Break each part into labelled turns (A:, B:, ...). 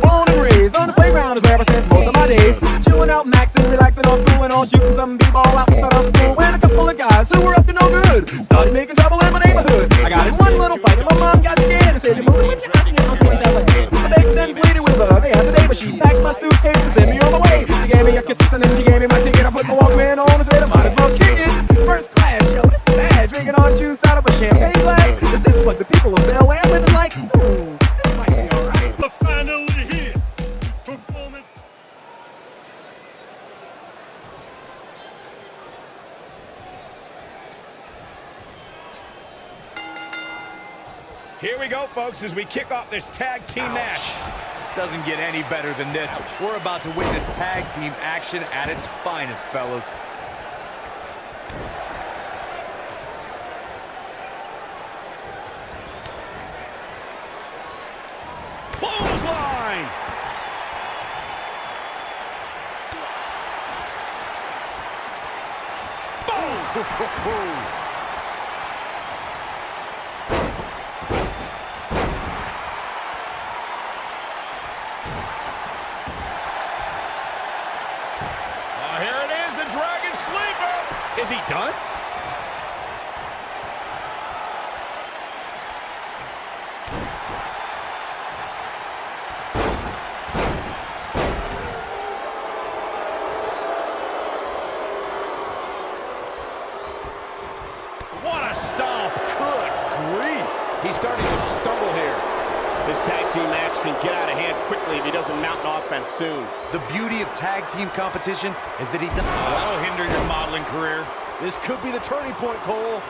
A: born and raised on the playground is where I spent most of my days. Chilling out, maxing, relaxing, all cool and all, shooting some b-ball outside of school. When a couple of guys who were up to no good started making trouble in my neighborhood. I got in one little fight and my mom got scared and said, "You're moving with your ass and you're not doing that way." I begged and pleaded with her day after day, but she packed my suitcase and sent me on my way. She gave me a kiss and then she gave me my ticket. I put my Walkman on and said I might as well kick it. First class, yo, this is bad. Drinking orange juice out of a champagne glass. This is what the people of Bel Air living like. This might be alright.
B: The finally here. Performance.
C: Here we go, folks, as we kick off this tag team match. Doesn't get any better than this. We're about to witness tag team action at its finest, fellas. Clothesline! Boom! Is he done? What a stomp. Good grief. He's starting to stumble here. This tag team match can get out of hand quickly if he doesn't mount an offense soon. The beauty of tag team competition is that he doesn't... That'll hinder your modeling career. This could be the turning point, Cole.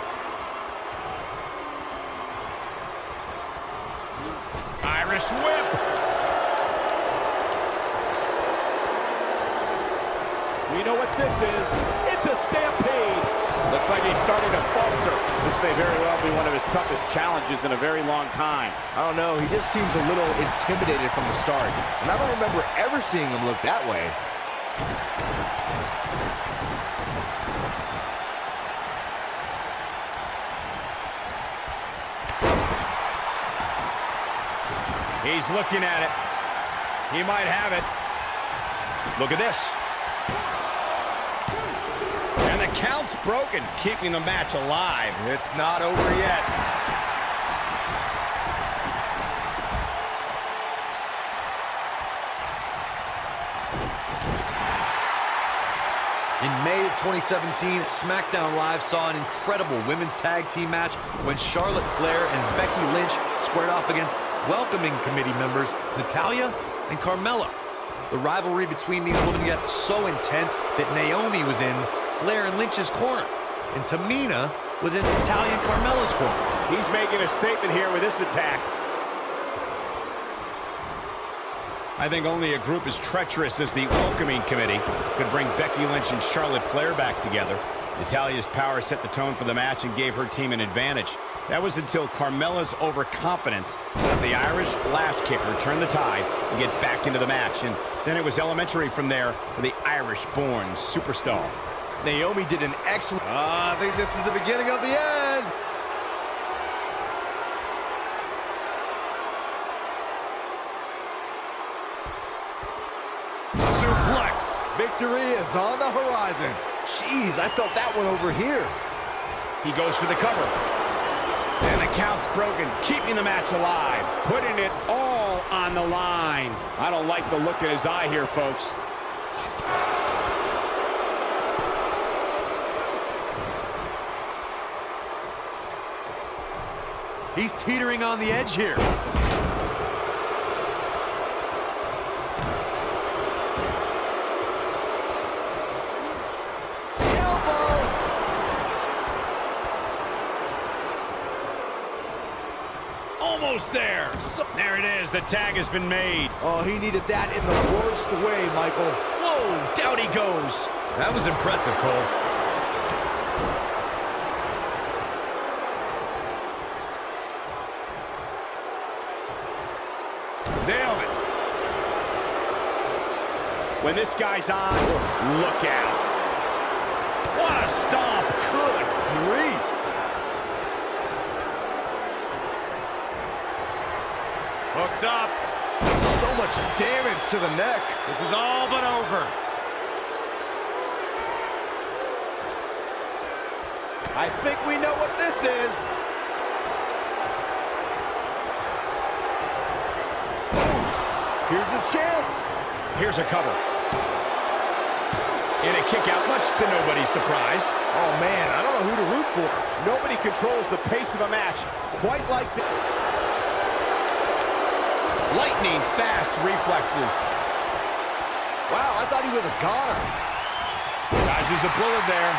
C: Irish whip. We know what this is. It's a stampede. Looks like he's starting to falter. This may very well be one of his toughest challenges in a very long time.
D: I don't know, he just seems a little intimidated from the start. And I don't remember ever seeing him look that way.
C: He's looking at it. He might have it. Look at this. And the count's broken, keeping the match alive. It's not over yet.
E: In May of 2017, SmackDown Live saw an incredible women's tag team match when Charlotte Flair and Becky Lynch squared off against welcoming committee members Natalya and Carmella. The rivalry between these women got so intense that Naomi was in Flair and Lynch's corner, and Tamina was in Natalya and Carmella's corner.
C: He's making a statement here with this attack. I think only a group as treacherous as the welcoming committee could bring Becky Lynch and Charlotte Flair back together. Natalya's power set the tone for the match and gave her team an advantage. That was until Carmella's overconfidence let the Irish last kicker turn the tide and get back into the match. And then it was elementary from there for the Irish-born superstar.
D: Naomi did an excellent... I think this is the beginning of the end.
C: Suplex.
D: Victory is on the horizon. Jeez, I felt that one over here.
C: He goes for the cover. And the count's broken, keeping the match alive, putting it all on the line. I don't like the look in his eye here, folks.
E: He's teetering on the edge here.
C: Almost there. There it is. The tag has been made.
D: Oh, he needed that in the worst way, Michael.
C: Whoa, down he goes.
E: That was impressive, Cole.
C: Nailed it. When this guy's on, look out. What a stomp. Good grief.
D: Hooked up. So much Damage to the neck.
C: This is all but over. I think we know what this is.
D: Here's his chance.
C: Here's a cover. And a kick out, much to nobody's surprise.
D: Oh, man, I don't know who to root for.
C: Nobody controls the pace of a match quite like this. Lightning fast reflexes.
D: Wow, I thought he was a goner.
C: Dodges a bullet there.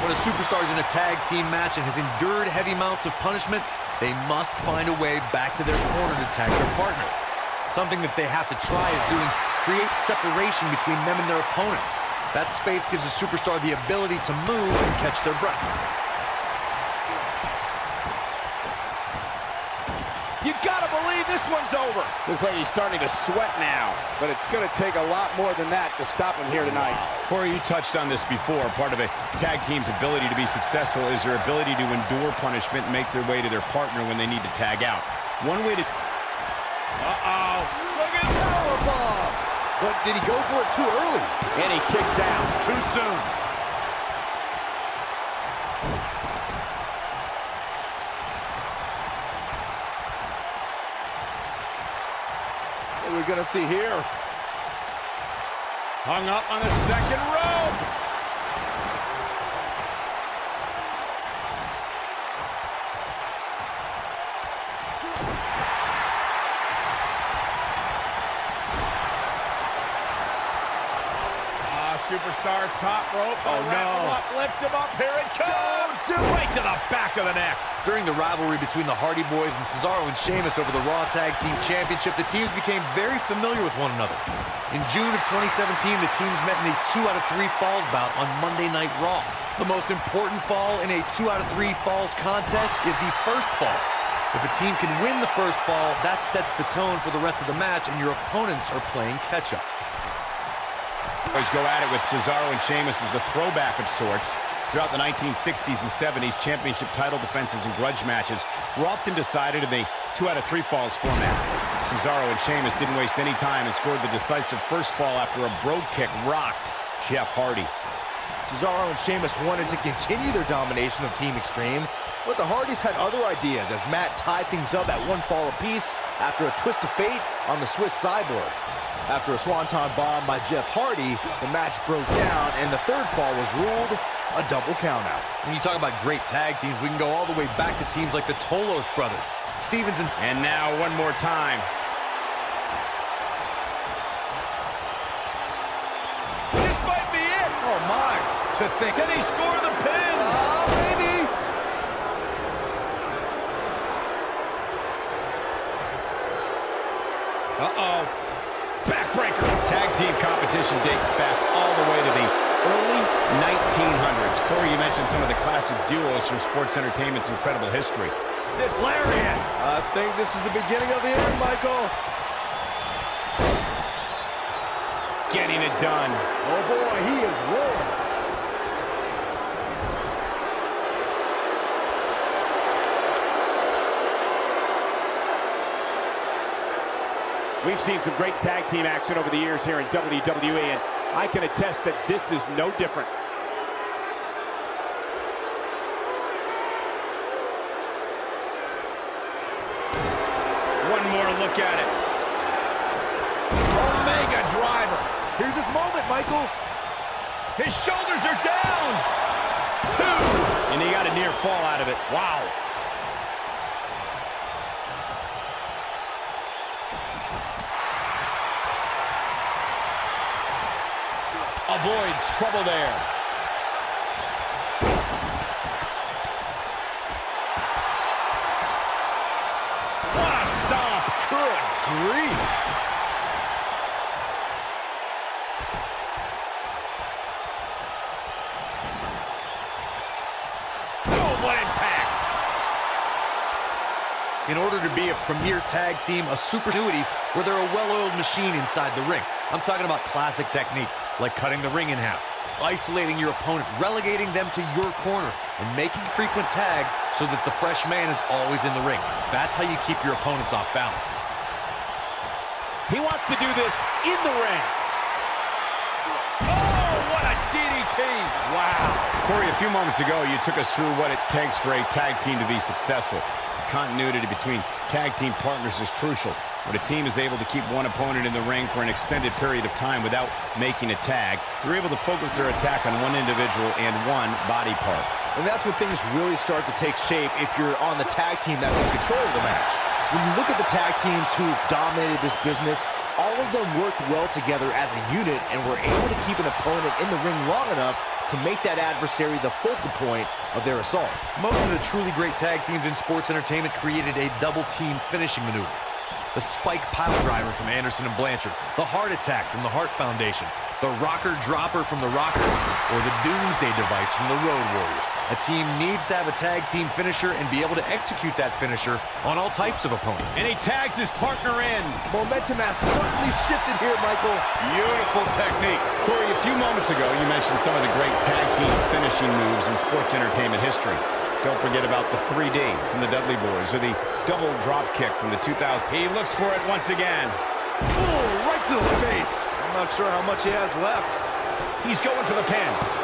E: When a superstar is in a tag team match and has endured heavy amounts of punishment, they must find a way back to their corner to tag their partner. Something that they have to try is create separation between them and their opponent. That space gives a superstar the ability to move and catch their breath.
C: You gotta believe this one's over. Looks like he's starting to sweat now, but it's gonna take a lot more than that to stop him here tonight. Corey, you touched on this before. Part of a tag team's ability to be successful is their ability to endure punishment and make their way to their partner when they need to tag out. One way to... Uh-oh. Look at that.
D: Powerbomb. But did he go for it too early?
C: And he kicks out too soon.
D: What are we gonna see here?
C: Hung up on the second rope. Superstar top rope.
D: Oh, no.
C: Lift him up. Here it comes. Right to the back of the neck.
E: During the rivalry between the Hardy Boys and Cesaro and Sheamus over the Raw Tag Team Championship, the teams became very familiar with one another. In June of 2017, the teams met in a 2 out of 3 falls bout on Monday Night Raw. The most important fall in a 2 out of 3 falls contest is the first fall. If a team can win the first fall, that sets the tone for the rest of the match, and your opponents are playing catch-up.
C: Always go at it with Cesaro and Sheamus as a throwback of sorts. Throughout the 1960s and 70s, championship title defenses and grudge matches were often decided in a 2 out of 3 falls format. Cesaro and Sheamus didn't waste any time and scored the decisive first fall after a brogue kick rocked Jeff Hardy.
D: Cesaro and Sheamus wanted to continue their domination of Team Extreme, but the Hardys had other ideas as Matt tied things up at 1 fall apiece after a twist of fate on the Swiss Cyborg. After a swanton bomb by Jeff Hardy, the match broke down, and the third fall was ruled a double countout.
E: When you talk about great tag teams, we can go all the way back to teams like the Tolos brothers, Stevens and...
C: And now one more time. This might be it.
D: Oh, my.
C: To think. Can he score the pin?
D: Maybe.
C: Uh-oh. Backbreaker. Tag team competition dates back all the way to the early 1900s. Corey, you mentioned some of the classic duos from sports entertainment's incredible history. This lariat.
D: I think this is the beginning of the end, Michael.
C: Getting it done.
D: Oh, boy, he is rolling.
F: We've seen some great tag team action over the years here in WWE, and I can attest that this is no different.
C: One more look at it. Omega driver.
D: Here's his moment, Michael.
C: His shoulders are down. 2. And he got a near fall out of it. Wow. Avoids trouble there. What a stomp.
D: Good grief.
C: Oh, what impact.
E: In order to be a premier tag team, a supernuity where they're a well-oiled machine inside the ring. I'm talking about classic techniques, like cutting the ring in half, isolating your opponent, relegating them to your corner, and making frequent tags so that the fresh man is always in the ring. That's how you keep your opponents off balance.
F: He wants to do this in the ring. Oh, what a DDT. Wow.
C: Corey, a few moments ago, you took us through what it takes for a tag team to be successful. Continuity between tag team partners is crucial. When a team is able to keep one opponent in the ring for an extended period of time without making a tag, they're able to focus their attack on one individual and one body part.
D: And that's when things really start to take shape if you're on the tag team that's in control of the match. When you look at the tag teams who dominated this business, all of them worked well together as a unit and were able to keep an opponent in the ring long enough to make that adversary the focal point of their assault.
E: Most of the truly great tag teams in sports entertainment created a double-team finishing maneuver. The spike pile driver from Anderson and Blanchard, the heart attack from the Hart Foundation, the rocker dropper from the Rockers, or the doomsday device from the Road Warriors. A team needs to have a tag team finisher and be able to execute that finisher on all types of opponents.
C: And he tags his partner in.
D: Momentum has certainly shifted here, Michael.
C: Beautiful technique. Corey, a few moments ago, you mentioned some of the great tag team finishing moves in sports entertainment history. Don't forget about the 3D from the Dudley Boys or the double drop kick from the 2000. He looks for it once again.
F: Oh, right to the face. I'm not sure how much he has left.
C: He's going for the pin.